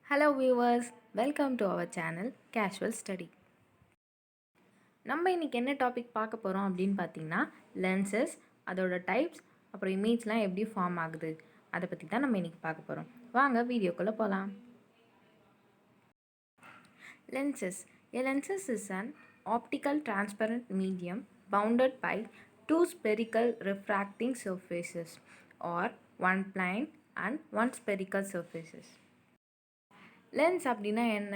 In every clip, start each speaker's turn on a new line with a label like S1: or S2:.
S1: Hello viewers, welcome to our channel Casual Study. நம்ம இன்னைக்கு என்ன டாபிக் பார்க்க போகிறோம் அப்படின்னு பார்த்தீங்கன்னா லென்சஸ், அதோட டைப்ஸ், அப்புறம் இமேஜ்லாம் எப்படி ஃபார்ம் ஆகுது அதை பற்றி தான் நம்ம இன்னைக்கு பார்க்க போகிறோம். வாங்க வீடியோக்குள்ளே போகலாம். Lenses. A lenses is an optical transparent medium bounded by two spherical refracting surfaces or one plane and one spherical surfaces. Lens அப்படின்னா என்ன,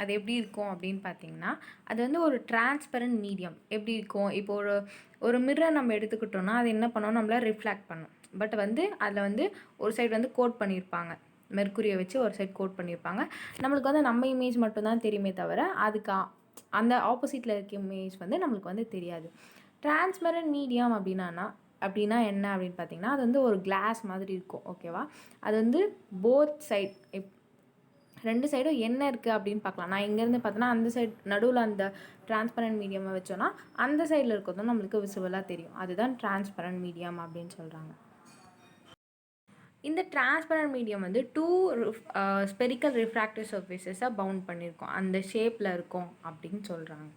S1: அது எப்படி இருக்கும் அப்படின்னு பார்த்தீங்கன்னா, அது வந்து ஒரு டிரான்ஸ்பரண்ட் மீடியம். எப்படி இருக்கும், இப்போ ஒரு மிரர் நம்ம எடுத்துக்கிட்டோம்னா அது என்ன பண்ணோம், நம்மளை ரிஃப்ளாக்ட் பண்ணும். பட் வந்து அதில் வந்து ஒரு சைடு வந்து கோட் பண்ணியிருப்பாங்க, மெர்க்குரியை வச்சு ஒரு சைடு கோட் பண்ணியிருப்பாங்க. நம்மளுக்கு வந்து நம்ம இமேஜ் மட்டும்தான் தெரியுமே தவிர அதுக்கு அந்த ஆப்போசிட்டில் இருக்க இமேஜ் வந்து நம்மளுக்கு வந்து தெரியாது. டிரான்ஸ்பரண்ட் மீடியம் அப்படின்னா என்ன அப்படின்னு பார்த்தீங்கன்னா, அது வந்து ஒரு கிளாஸ் மாதிரி இருக்கும். ஓகேவா, அது வந்து போத் சைட் ரெண்டு சைடும் என்ன இருக்குது அப்படின்னு பார்க்கலாம். நான் இங்கேருந்து பார்த்தோன்னா அந்த சைடு நடுவில் அந்த டிரான்ஸ்பரண்ட் மீடியமை வச்சோன்னா அந்த சைடில் இருக்கிறதும் நம்மளுக்கு விசிபிளாக தெரியும். அதுதான் டிரான்ஸ்பரண்ட் மீடியம் அப்படின்னு சொல்கிறாங்க. இந்த டிரான்ஸ்பரண்ட் மீடியம் வந்து டூ ஸ்பெரிக்கல் ரிஃப்ராக்டிவ் சர்ஃபேஸஸாக பவுண்ட் பண்ணியிருக்கோம், அந்த ஷேப்பில் இருக்கும் அப்படின்னு சொல்கிறாங்க.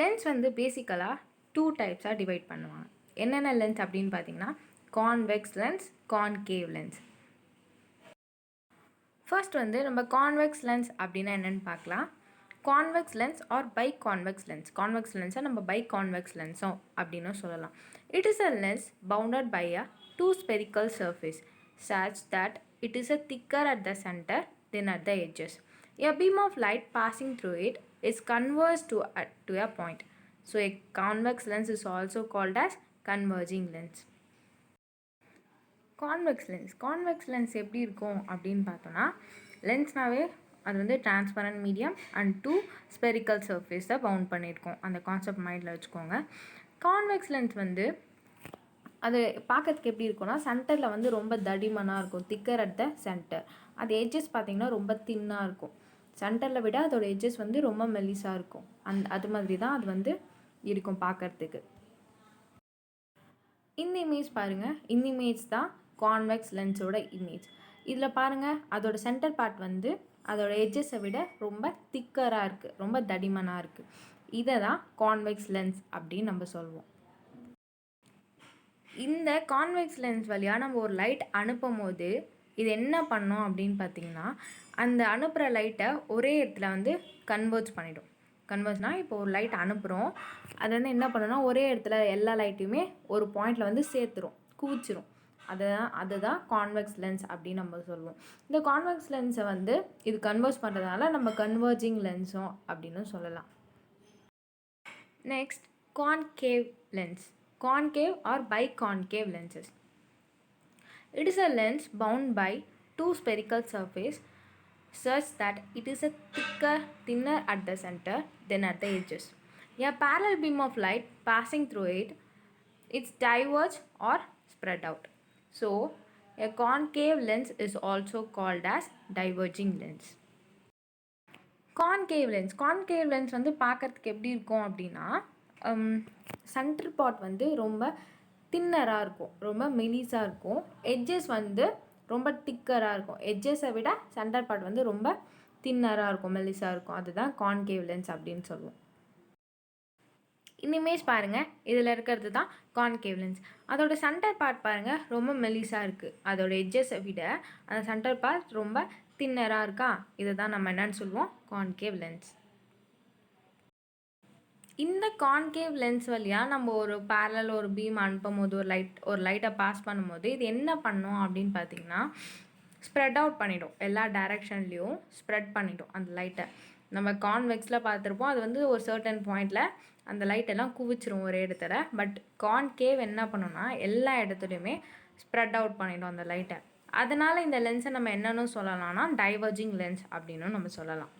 S1: லென்ஸ் வந்து பேசிக்கலாக டூ டைப்ஸாக டிவைட் பண்ணுவாங்க. என்னென்ன லென்ஸ் அப்படின்னு பார்த்தீங்கன்னா, convex lens, concave lens. First வந்து நம்ம கான்வெக்ஸ் லென்ஸ் அப்படின்னா என்னென்னு பார்க்கலாம். Convex lens or biconvex lens. Convex லென்ஸை நம்ம பை கான்வெக்ஸ் லென்ஸும் அப்படின்னு சொல்லலாம். It is a lens bounded by a two spherical surface such that it is a thicker at the center than at the edges. A beam of light passing through it is converged to a point. So a convex lens is also called as converging lens. Convex lens எப்படி இருக்கும் அப்படின்னு பார்த்தோன்னா, லென்ஸ்னாவே அது வந்து transparent medium and two spherical சர்ஃபேஸை bound பண்ணியிருக்கோம். அந்த கான்செப்ட் மைண்டில் வச்சுக்கோங்க. கான்வெக்ஸ் லென்ஸ் வந்து அது பார்க்கறதுக்கு எப்படி இருக்கும்னா, சென்டரில் வந்து ரொம்ப தடிமனாக இருக்கும், திக்கர் அட் த சென்டர். அது எட்ஜஸ் பார்த்திங்கன்னா ரொம்ப தின்னாக இருக்கும். சென்டரில் விட அதோட எட்ஜஸ் வந்து ரொம்ப மெல்லிஸாக இருக்கும். அது மாதிரி தான் அது வந்து இருக்கும் பார்க்குறதுக்கு. இந்த இமேஜ் பாருங்கள், இந்த இமேஜ் தான் கான்வெக்ஸ் லென்ஸோட இமேஜ். இதில் பாருங்கள், அதோட சென்டர் பார்ட் வந்து அதோட எட்ஜஸை விட ரொம்ப திக்கராக இருக்குது, ரொம்ப தடிமனாக இருக்குது. இதை தான் கான்வெக்ஸ் லென்ஸ் அப்படின்னு நம்ம சொல்லுவோம். இந்த கான்வெக்ஸ் லென்ஸ் வழியாக நம்ம ஒரு லைட் அனுப்பும் போது இது என்ன பண்ணோம் அப்படின்னு பார்த்தீங்கன்னா, அந்த அனுப்புகிற லைட்டை ஒரே இடத்துல வந்து கன்வெர்ஜ் பண்ணிடும். கன்வெர்ஜ்னால் இப்போ ஒரு லைட் அனுப்புகிறோம், அது வந்து என்ன பண்ணணும்னா ஒரே இடத்துல எல்லா லைட்டையுமே ஒரு பாயிண்டில் வந்து சேர்த்துரும், குவிச்சிரும். அதுதான் கான்வெக்ஸ் லென்ஸ் அப்படின்னு நம்ம சொல்லுவோம். இந்த கான்வெக்ஸ் லென்ஸை வந்து இது கன்வெர்ஜ் பண்ணுறதுனால நம்ம கன்வெர்ஜிங் லென்ஸும் அப்படின்னு சொல்லலாம். Next, concave lens. Concave or biconcave lenses. It is a lens bound by two spherical surface such that it is a thinner at the center than at the edges. A parallel beam of light passing through it, it's diverge or spread out. So, a concave lens is also called as diverging lens. Concave lens வந்து பார்க்கறதுக்கு எப்படி இருக்கும் அப்படின்னா, centre part வந்து ரொம்ப தின்னராக இருக்கும், ரொம்ப மெலிசாக இருக்கும். எட்ஜஸ் வந்து ரொம்ப திக்கராக இருக்கும். எட்ஜஸை விட சென்டர் பார்ட் வந்து ரொம்ப தின்னராக இருக்கும், மெலிசாக இருக்கும். அதுதான் கான்கேவ் லென்ஸ் அப்படின்னு சொல்லுவோம். இந்த இமேஜ் பாருங்கள், இதில் இருக்கிறது தான் கான்கேவ் லென்ஸ். அதோட சென்டர் பார்ட் பாருங்கள், ரொம்ப மெலிசாக இருக்குது. அதோட எட்ஜஸை விட அந்த சென்டர் பார்ட் ரொம்ப தின்னராக இருக்கா, இதை தான் நம்ம என்னன்னு சொல்லுவோம், கான்கேவ் லென்ஸ். இந்த கான்கேவ் லென்ஸ் வழியாக நம்ம ஒரு பேரலல் ஒரு பீம் அனுப்பும் போது ஒரு லைட்டை பாஸ் பண்ணும்போது இது என்ன பண்ணும் அப்படின்னு பார்த்தீங்கன்னா, ஸ்ப்ரெட் அவுட் பண்ணிடும், எல்லா டைரெக்ஷன்லேயும் ஸ்ப்ரெட் பண்ணிடும் அந்த லைட்டை. நம்ம கான்வெக்ஸில் பார்த்துருப்போம், அது வந்து ஒரு சர்டன் பாயிண்டில் அந்த லைட்டெல்லாம் குவிச்சிரும் ஒரே இடத்துல. பட் கான்கேவ் என்ன பண்ணுன்னா, எல்லா இடத்துலையுமே ஸ்ப்ரெட் அவுட் பண்ணிடும் அந்த லைட்டை. அதனால் இந்த லென்ஸை நம்ம என்னன்னு சொல்லலாம்னா டைவர்ஜிங் லென்ஸ் அப்படின்னு நம்ம சொல்லலாம்.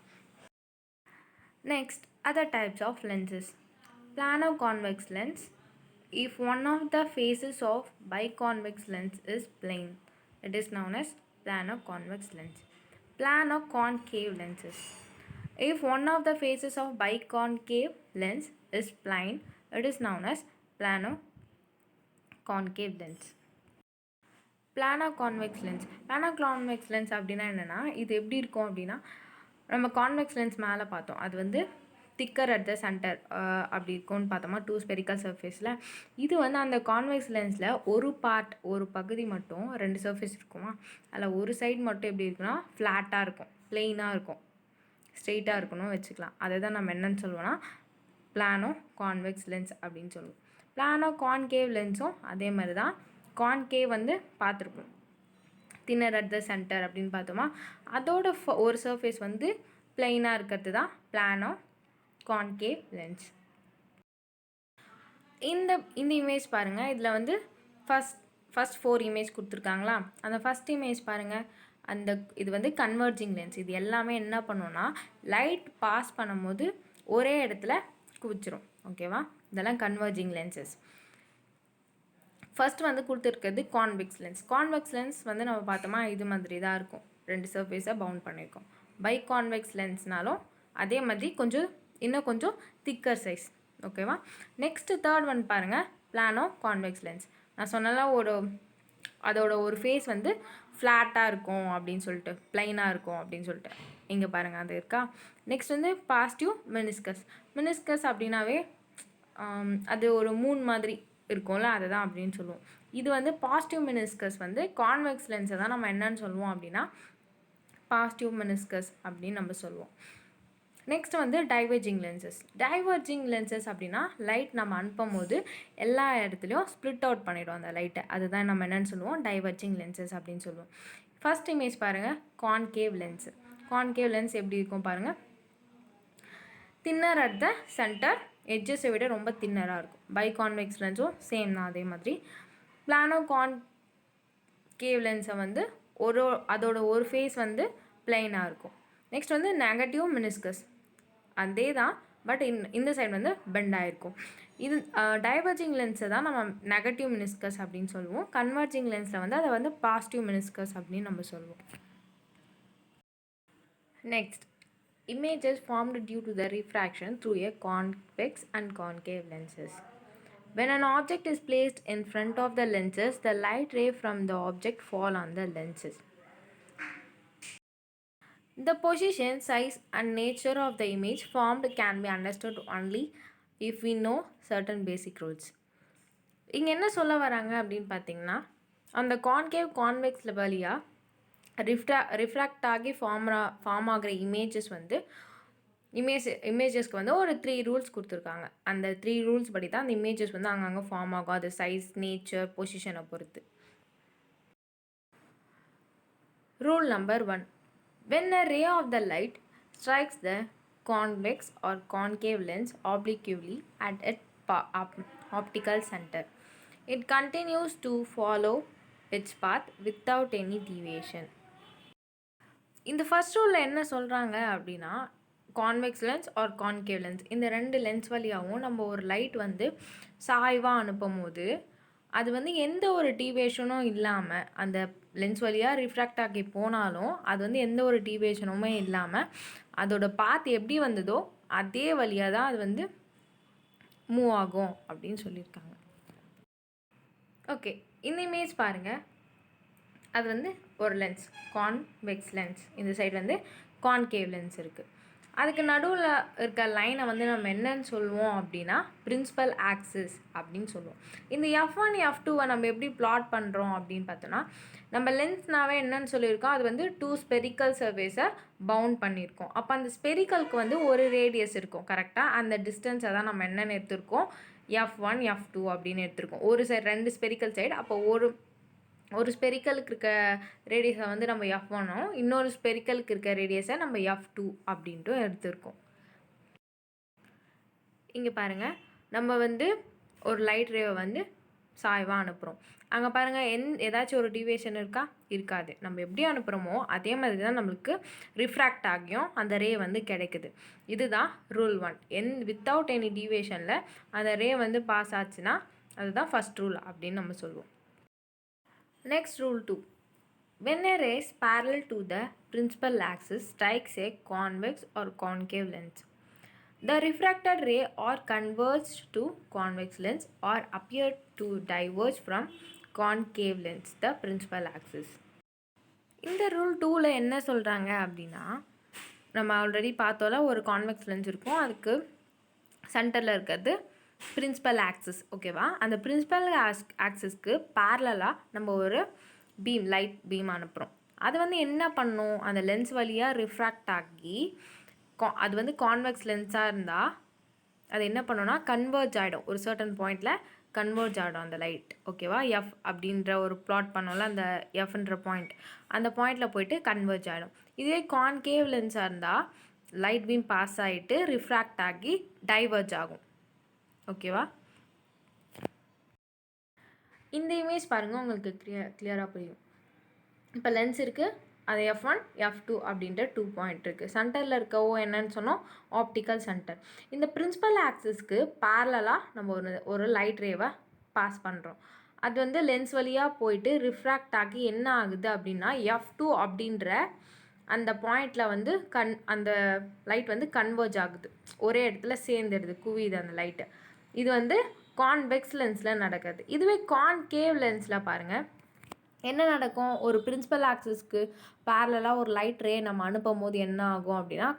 S1: Next, other types of lenses. Plano-convex lens. If one of the faces of biconvex lens is plane, it is known as plano-convex lens. Plano-concave lenses. If one of the faces of biconcave lens is plane, it is known as plano-concave lens. Plano convex lens. Plano convex lens அப்படின்னா என்னென்னா, இது எப்படி இருக்கும் அப்படின்னா, நம்ம convex lens மேலே பார்த்தோம், அது வந்து திக்கர் அட் த சென்டர் அப்படி இருக்கும்னு பார்த்தோமா, 2 ஸ்பெரிக்கல் சர்ஃபேஸில். இது வந்து அந்த கான்வெக்ஸ் லென்ஸில் ஒரு பகுதி மட்டும் 2 சர்ஃபேஸ் இருக்குமா, அதில் ஒரு சைடு மட்டும் எப்படி இருக்குன்னா ஃப்ளாட்டாக இருக்கும், பிளெயினாக இருக்கும், ஸ்ட்ரெயிட்டாக இருக்கணும் வச்சுக்கலாம். அதை தான் நம்ம என்னென்னு சொல்லுவோம்னா பிளானோ கான்வெக்ஸ் லென்ஸ் அப்படின்னு சொல்லுவோம். பிளானோ கான்கேவ் லென்ஸும் அதே மாதிரி தான். கான்கேவ் வந்து பார்த்துருப்போம், தின்னர் அட் த சென்டர் அப்படின்னு பார்த்தோமா, அதோட ஒரு சர்ஃபேஸ் வந்து பிளெயினாக இருக்கிறது தான் பிளானோ கான்கேவ் லென்ஸ். இந்த இமேஜ் பாருங்கள், இதில் வந்து ஃபஸ்ட் 4 இமேஜ் கொடுத்துருக்காங்களா, அந்த ஃபஸ்ட் இமேஜ் பாருங்கள், இது வந்து கன்வர்ஜிங் லென்ஸ். இது எல்லாமே என்ன பண்ணுன்னா லைட் பாஸ் பண்ணும்போது ஒரே இடத்துல குவிச்சிரும், ஓகேவா. இதெல்லாம் கன்வர்ஜிங் லென்சஸ். ஃபர்ஸ்ட் வந்து கொடுத்துருக்கிறது கான்வெக்ஸ் லென்ஸ். கான்வெக்ஸ் லென்ஸ் வந்து நம்ம பார்த்தோமா இது மாதிரி தான் இருக்கும், 2 சர்ஃபேஸை பவுண்ட் பண்ணியிருக்கோம். பை கான்வெக்ஸ் லென்ஸ்னாலும் அதே மாதிரி இன்னும் கொஞ்சம் திக்கர் சைஸ், ஓகேவா. நெக்ஸ்ட்டு தேர்ட் ஒன் பாருங்கள், பிளானோ கான்வெக்ஸ் லென்ஸ். நான் சொன்னால அதோட ஒரு ஃபேஸ் வந்து ஃப்ளாட்டாக இருக்கும் அப்படின்னு சொல்லிட்டு, ப்ளைனாக இருக்கும் அப்படின்னு சொல்லிட்டு, இங்கே பாருங்கள் அது இருக்கா. நெக்ஸ்ட் வந்து பாசிட்டிவ் மெனிஸ்கஸ் அப்படின்னாவே அது ஒரு மூன் மாதிரி இருக்கும்ல, அதை தான் அப்படின்னு சொல்லுவோம். இது வந்து பாசிட்டிவ் மெனிஸ்கஸ் வந்து கான்வெக்ஸ் லென்ஸை தான் நம்ம என்னன்னு சொல்லுவோம் அப்படின்னா பாசிட்டிவ் மெனிஸ்கஸ் அப்படின்னு நம்ம சொல்லுவோம். நெக்ஸ்ட் வந்து டைவர்ஜிங் லென்சஸ் அப்படின்னா லைட் நம்ம அனுப்பும் போது எல்லா இடத்துலையும் ஸ்ப்ளிட் அவுட் பண்ணிவிடும் அந்த லைட்டை, அதுதான் நம்ம என்னென்னு சொல்லுவோம் டைவர்ஜிங் லென்சஸ் அப்படின்னு சொல்லுவோம். ஃபர்ஸ்ட் இமேஜ் பாருங்கள், கான்கேவ் லென்ஸ் எப்படி இருக்கும் பாருங்கள், தின்னர் அட் த சென்டர், எட்ஜஸை விட ரொம்ப தின்னராக இருக்கும். பை கான்வெக்ஸ் லென்ஸும் சேம் தான் அதே மாதிரி. பிளானோ கான்கேவ் லென்ஸை வந்து அதோட ஒரு ஃபேஸ் வந்து பிளைனாக இருக்கும். நெக்ஸ்ட் வந்து நெகட்டிவ் மெனிஸ்கஸ், அதே தான், பட் இந்த சைடு வந்து பெண்ட் ஆகிருக்கும். இது டைவர்ஜிங் லென்ஸை தான் நம்ம நெகட்டிவ் மெனிஸ்கஸ் அப்படின்னு சொல்லுவோம். கன்வர்ஜிங் லென்ஸில் வந்து அதை வந்து பாசிட்டிவ் மெனிஸ்கஸ் அப்படின்னு நம்ம சொல்லுவோம். Next, images formed due to the refraction through a convex and concave lenses. When an object is placed in front of the lenses, the light ray from the object fall on the lenses. The position, size and nature of the image formed can be understood only if we know certain basic rules. இங்கே என்ன சொல்ல வராங்க அப்படின்னு பார்த்தீங்கன்னா, அந்த convex வழியாக refract ஆகி form ஆகிற இமேஜஸ்க்கு வந்து ஒரு 3 ரூல்ஸ் கொடுத்துருக்காங்க. அந்த 3 ரூல்ஸ் படி தான் அந்த இமேஜஸ் வந்து அங்கங்கே ஃபார்ம் ஆகும், அது சைஸ், நேச்சர், பொசிஷனை பொறுத்து. Rule number 1, when a ray of the light strikes the convex or concave lens obliquely at its optical center, it continues to follow its path without any deviation. இந்த first ரூலில் என்ன சொல்கிறாங்க அப்படின்னா, convex lens or concave lens, இந்த 2 lens வழியாகவும் நம்ம ஒரு light வந்து சாய்வாக அனுப்பும் போது அது வந்து எந்த ஒரு டீவியேஷனும் இல்லாமல், அந்த லென்ஸ் வழியாக ரிஃப்ராக்ட் ஆகி போனாலும் அது வந்து எந்த ஒரு டீவியேஷனுமே இல்லாமல் அதோட பாத் எப்படி வந்ததோ அதே வழியாக தான் அது வந்து மூவ் ஆகும் அப்படின்னு சொல்லியிருக்காங்க. ஓகே, இந்த இமேஜ் பாருங்கள், அது வந்து ஒரு லென்ஸ், கான்வெக்ஸ் லென்ஸ், இந்த சைடு வந்து கான்கேவ் லென்ஸ் இருக்குது. அதுக்கு நடுவில் இருக்க லைனை வந்து நம்ம என்னன்னு சொல்லுவோம் அப்படின்னா பிரின்சிபல் ஆக்சிஸ் அப்படின்னு சொல்லுவோம். இந்த F1 F2 நம்ம எப்படி பிளாட் பண்ணுறோம் அப்படின்னு பார்த்தோன்னா, நம்ம லென்ஸ்னாவே என்னன்னு சொல்லியிருக்கோம், அது வந்து 2 ஸ்பெரிக்கல் சர்ஃபேஸை பவுண்ட் பண்ணியிருக்கோம். அப்போ அந்த ஸ்பெரிக்கலுக்கு வந்து ஒரு ரேடியஸ் இருக்கும் கரெக்டாக, அந்த டிஸ்டன்ஸை தான் நம்ம என்னென்னு எடுத்திருக்கோம், F1 F2 அப்படின்னு எடுத்திருக்கோம். ஒரு சைடு 2 ஸ்பெரிக்கல் சைடு, அப்போ ஒரு ஸ்பெரிக்கலுக்கு இருக்க ரேடியஸை வந்து நம்ம F1னும் இன்னொரு ஸ்பெரிக்கலுக்கு இருக்க ரேடியஸை நம்ம F2 அப்படின்ட்டு எடுத்துருக்கோம். இங்கே பாருங்கள், நம்ம வந்து ஒரு லைட் ரேவை வந்து சாய்வாக அனுப்புகிறோம். அங்கே பாருங்கள், ஏதாச்சும் ஒரு டிவியேஷன் இருக்காது. நம்ம எப்படி அனுப்புகிறோமோ அதே மாதிரி தான் நம்மளுக்கு ரிஃப்ராக்ட் ஆகியும் அந்த ரே வந்து கிடைக்குது. இதுதான் ரூல் 1. வித்தவுட் எனி டிவியேஷனில் அந்த ரே வந்து பாஸ் ஆச்சுன்னா அதுதான் ஃபஸ்ட் ரூல் அப்படின்னு நம்ம சொல்லுவோம். Next, rule 2. When a ray is parallel to the principal axis strikes a convex or concave lens, the refracted ray or converged to convex lens or appear to diverge from concave lens the principal axis. இந்த rule 2ல என்ன சொல்கிறாங்க அப்படின்னா, நம்ம already பார்த்தோம்ல ஒரு convex lens இருக்கும், அதுக்கு சென்டரில் இருக்கிறது பிரின்சிபல் ஆக்சிஸ். ஓகேவா? அந்த பிரின்சிபல் ஆக்சிஸ்க்கு பேரலாக நம்ம ஒரு லைட் பீம் அனுப்புகிறோம். அது வந்து என்ன பண்ணும், அந்த லென்ஸ் வழியாக ரிஃப்ராக்ட் ஆகி அது வந்து கான்வெக்ஸ் லென்ஸாக இருந்தால் அது என்ன பண்ணுன்னா கன்வெர்ஜ் ஆகிடும். ஒரு சர்டன் பாயிண்டில் கன்வெர்ஜ் ஆகிடும் அந்த லைட். ஓகேவா? எஃப் அப்படின்ற ஒரு ப்ளாட் பண்ணோம்ல, அந்த எஃப்ன்ற பாயிண்ட், அந்த பாயிண்டில் போயிட்டு கன்வெர்ஜ் ஆகிடும். இதுவே கான்கேவ் லென்ஸாக இருந்தால் லைட் பீம் பாஸ் ஆகிட்டு ரிஃப்ராக்ட் ஆகி டைவர்ஜ் ஆகும். ஓகேவா? இந்த இமேஜ் பாருங்கள், உங்களுக்கு கிளியராக புரியும். இப்போ லென்ஸ் இருக்குது, அது F1 F2 அப்படின்ற 2 பாயிண்ட் இருக்குது. சென்டரில் இருக்கவோ என்னன்னு சொன்னோம், ஆப்டிக்கல் சென்டர். இந்த பிரின்சிபல் ஆக்சிஸ்க்கு பேரலாக நம்ம ஒரு லைட் ரேவை பாஸ் பண்ணுறோம். அது வந்து லென்ஸ் வழியாக போயிட்டு ரிஃப்ராக்ட் ஆகி என்ன ஆகுது அப்படின்னா F2 அப்படின்ற அந்த பாயிண்டில் வந்து அந்த லைட் வந்து கன்வெர்ஜ் ஆகுது, ஒரே இடத்துல சேர்ந்துடுது, குவியுது அந்த லைட்டு. இது வந்து கான்வெக்ஸ் லென்ஸில் நடக்குது. இதுவே கான்கேவ் லென்ஸில் பாருங்கள் என்ன நடக்கும், ஒரு பிரின்சிபல் ஆக்சிஸ்க்கு பேரலாக ஒரு லைட் ரே நம்ம அனுப்பும் போது என்ன ஆகும் அப்படின்னா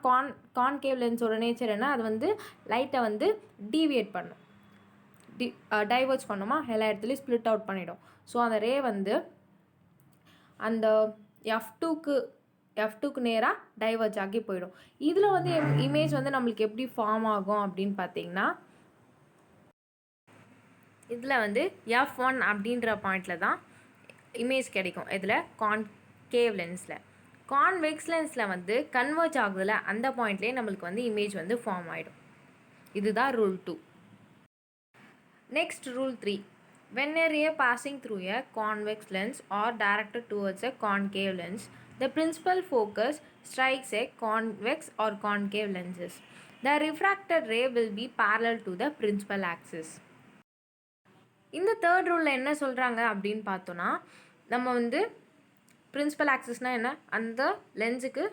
S1: கான்கேவ் லென்ஸோட நேச்சர் என்ன, அது வந்து லைட்டை வந்து டீவியேட் பண்ணும், டைவர்ஜ் பண்ணுமா, எல்லா இடத்துலையும் ஸ்ப்ளிட் அவுட் பண்ணிடும். ஸோ அந்த ரே வந்து அந்த F2க்கு நேராக டைவர்ஜ் ஆகி போயிடும். இதில் வந்து இமேஜ் வந்து நம்மளுக்கு எப்படி ஃபார்ம் ஆகும் அப்படின்னு பார்த்தீங்கன்னா, இதில் வந்து F1 அப்படின்ற பாயிண்டில் தான் இமேஜ் கிடைக்கும். இதில் கான்கேவ் லென்ஸில். கான்வெக்ஸ் லென்ஸில் வந்து கன்வெர்ஜ் ஆகுதுல, அந்த பாயிண்ட்லேயே நம்மளுக்கு வந்து இமேஜ் வந்து ஃபார்ம் ஆகிடும். இதுதான் rule 2. Next rule 3. When a ray passing through a convex lens or directed towards a concave lens, the principal focus strikes a convex or concave lenses. The refracted ray will be parallel to the principal axis. இந்த third ரூலில் என்ன சொல்கிறாங்க அப்படின்னு பார்த்தோன்னா, நம்ம வந்து principal ஆக்சிஸ்னால் என்ன, அந்த லென்ஸுக்கு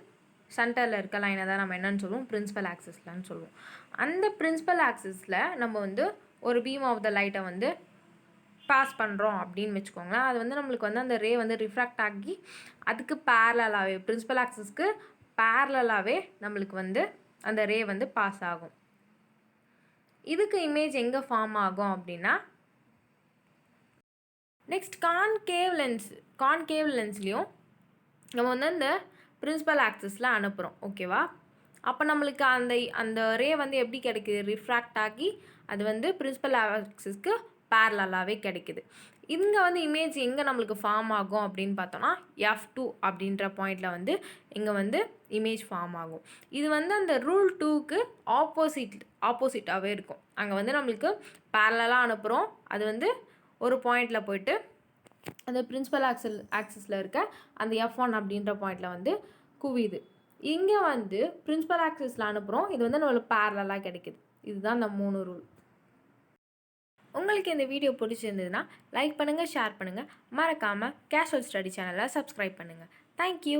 S1: சென்டரில் இருக்க லைனை தான் நம்ம என்னன்னு சொல்லுவோம், பிரின்சிபல் ஆக்சிஸ்லான்னு சொல்லுவோம். அந்த பிரின்சிபல் ஆக்சிஸில் நம்ம வந்து ஒரு பீம் ஆஃப் த லைட்டை வந்து பாஸ் பண்ணுறோம் அப்படின்னு வச்சுக்கோங்களேன். அது வந்து நம்மளுக்கு வந்து அந்த ரே வந்து ரிஃப்ராக்ட் ஆகி அதுக்கு பேரலாகவே, பிரின்சிபல் ஆக்சிஸ்க்கு பேரலாகவே நம்மளுக்கு வந்து அந்த ரே வந்து பாஸ் ஆகும். இதுக்கு இமேஜ் எங்கே ஃபார்ம் ஆகும் அப்படின்னா, நெக்ஸ்ட் கான்கேவ் லென்ஸ்லேயும் நம்ம வந்து அந்த பிரின்சிபல் ஆக்சிஸில் அனுப்புகிறோம். ஓகேவா? அப்போ நம்மளுக்கு அந்த ரே வந்து எப்படி கிடைக்குது, ரிஃப்ராக்ட் ஆகி அது வந்து பிரின்சிபல் ஆக்சிஸ்க்கு பேரலாகவே கிடைக்குது. இங்கே வந்து இமேஜ் எங்கே நம்மளுக்கு ஃபார்ம் ஆகும் அப்படின்னு பார்த்தோன்னா, F2 அப்படின்ற பாயிண்டில் வந்து இங்கே வந்து இமேஜ் ஃபார்ம் ஆகும். இது வந்து அந்த ரூல் 2க்கு ஆப்போசிட்டாகவே இருக்கும். அங்கே வந்து நம்மளுக்கு பேரலாக அனுப்புகிறோம், அது வந்து ஒரு பாயிண்டில் போயிட்டு அந்த பிரின்சிபல் ஆக்சிஸில் இருக்க அந்த F1 அப்படின்ற பாயிண்டில் வந்து குவியுது. இங்கே வந்து பிரின்சிபல் ஆக்சிஸில் அனுப்புகிறோம், இது வந்து நம்மளுக்கு பேரலாக கிடைக்குது. இதுதான் அந்த 3 ரூல். உங்களுக்கு இந்த வீடியோ பிடிச்சிருந்ததுன்னா லைக் பண்ணுங்கள், ஷேர் பண்ணுங்கள், மறக்காமல் கேஷுவல் ஸ்டடி சேனலை சப்ஸ்கிரைப் பண்ணுங்கள். தேங்க்யூ.